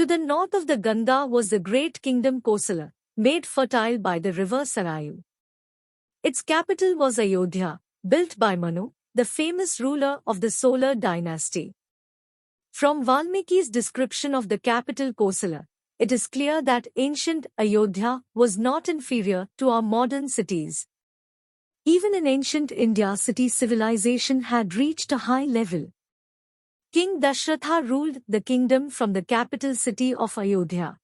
To the north of the Ganga was the great kingdom Kosala, made fertile by the river Sarayu. Its capital was Ayodhya, built by Manu, the famous ruler of the Solar dynasty. From Valmiki's description of the capital Kosala, it is clear that ancient Ayodhya was not inferior to our modern cities. Even in ancient India, city civilization had reached a high level. King Dashratha ruled the kingdom from the capital city of Ayodhya.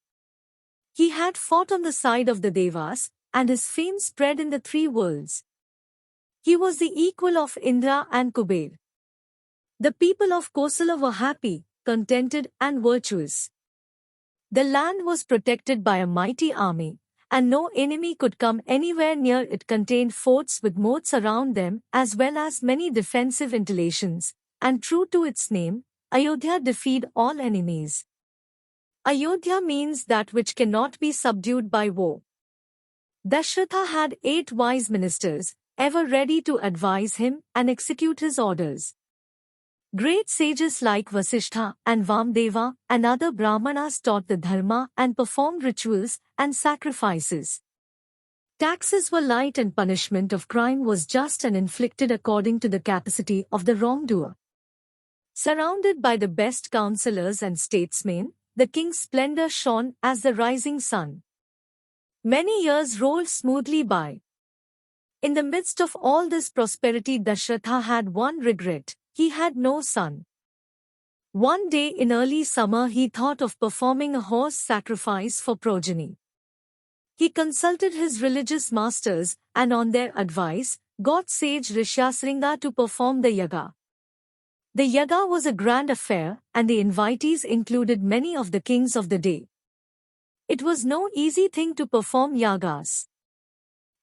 He had fought on the side of the Devas, and his fame spread in the three worlds. He was the equal of Indra and Kuber. The people of Kosala were happy, contented, and virtuous. The land was protected by a mighty army, and no enemy could come anywhere near it. It contained forts with moats around them, as well as many defensive installations, and true to its name, Ayodhya defied all enemies. Ayodhya means that which cannot be subdued by war. Dashratha had 8 wise ministers, ever ready to advise him and execute his orders. Great sages like Vasishtha and Vamdeva and other Brahmanas taught the dharma and performed rituals and sacrifices. Taxes were light and punishment of crime was just and inflicted according to the capacity of the wrongdoer. Surrounded by the best counselors and statesmen, the king's splendor shone as the rising sun. Many years rolled smoothly by. In the midst of all this prosperity, Dashratha had one regret: he had no son. One day in early summer he thought of performing a horse sacrifice for progeny. He consulted his religious masters and on their advice, got sage Rishyasringa to perform the yaga. The yaga was a grand affair, and the invitees included many of the kings of the day. It was no easy thing to perform yagas.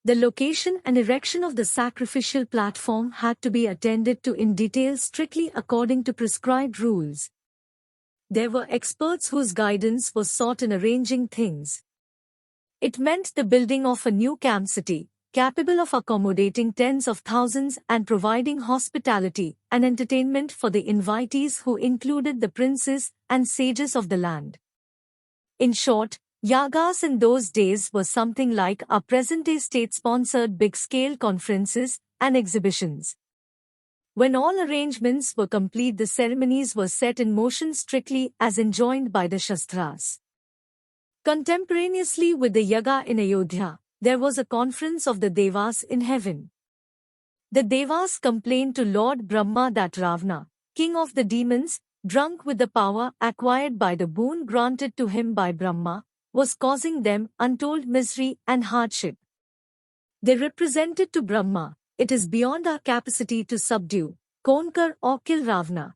The location and erection of the sacrificial platform had to be attended to in detail strictly according to prescribed rules. There were experts whose guidance was sought in arranging things. It meant the building of a new camp city, capable of accommodating tens of thousands and providing hospitality and entertainment for the invitees who included the princes and sages of the land. In short, yagas in those days were something like our present-day state-sponsored big-scale conferences and exhibitions. When all arrangements were complete, the ceremonies were set in motion strictly as enjoined by the Shastras. Contemporaneously with the yaga in Ayodhya, there was a conference of the Devas in heaven. The Devas complained to Lord Brahma that Ravana, king of the demons, drunk with the power acquired by the boon granted to him by Brahma, was causing them untold misery and hardship. They represented to Brahma, "It is beyond our capacity to subdue, conquer or kill Ravana.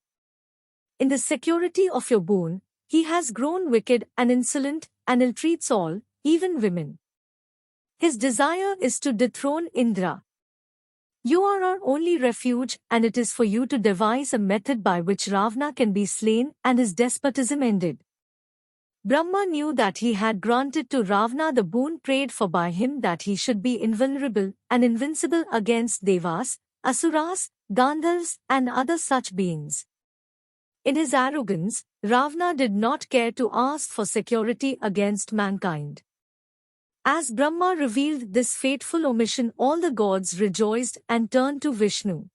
In the security of your boon, he has grown wicked and insolent and ill-treats all, even women. His desire is to dethrone Indra. You are our only refuge, and it is for you to devise a method by which Ravana can be slain and his despotism ended." Brahma knew that he had granted to Ravana the boon prayed for by him, that he should be invulnerable and invincible against Devas, Asuras, Gandharvas and other such beings. In his arrogance, Ravana did not care to ask for security against mankind. As Brahma revealed this fateful omission, all the gods rejoiced and turned to Vishnu.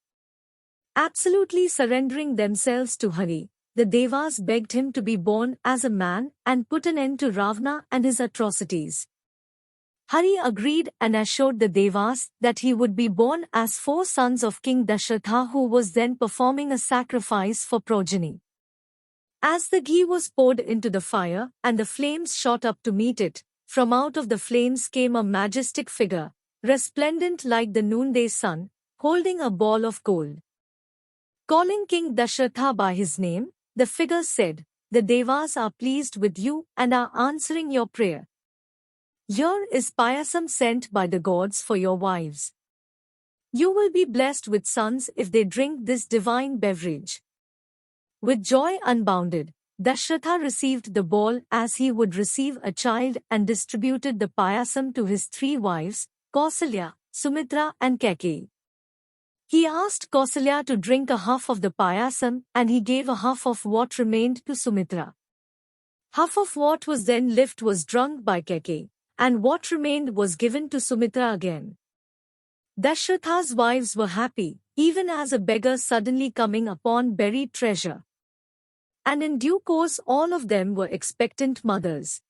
Absolutely surrendering themselves to Hari, the Devas begged him to be born as a man and put an end to Ravana and his atrocities. Hari agreed and assured the Devas that he would be born as 4 sons of King Dashratha, who was then performing a sacrifice for progeny. As the ghee was poured into the fire and the flames shot up to meet it, from out of the flames came a majestic figure, resplendent like the noonday sun, holding a ball of gold. Calling King Dashratha by his name, the figure said, "The Devas are pleased with you and are answering your prayer. Here is payasam sent by the gods for your wives. You will be blessed with sons if they drink this divine beverage." With joy unbounded, Dashratha received the ball as he would receive a child and distributed the payasam to his 3 wives, Kausalya, Sumitra and Kaikeyi. He asked Kausalya to drink a half of the payasam and he gave a half of what remained to Sumitra. Half of what was then left was drunk by Kaikeyi, and what remained was given to Sumitra again. Dashratha's wives were happy, even as a beggar suddenly coming upon buried treasure. And in due course all of them were expectant mothers.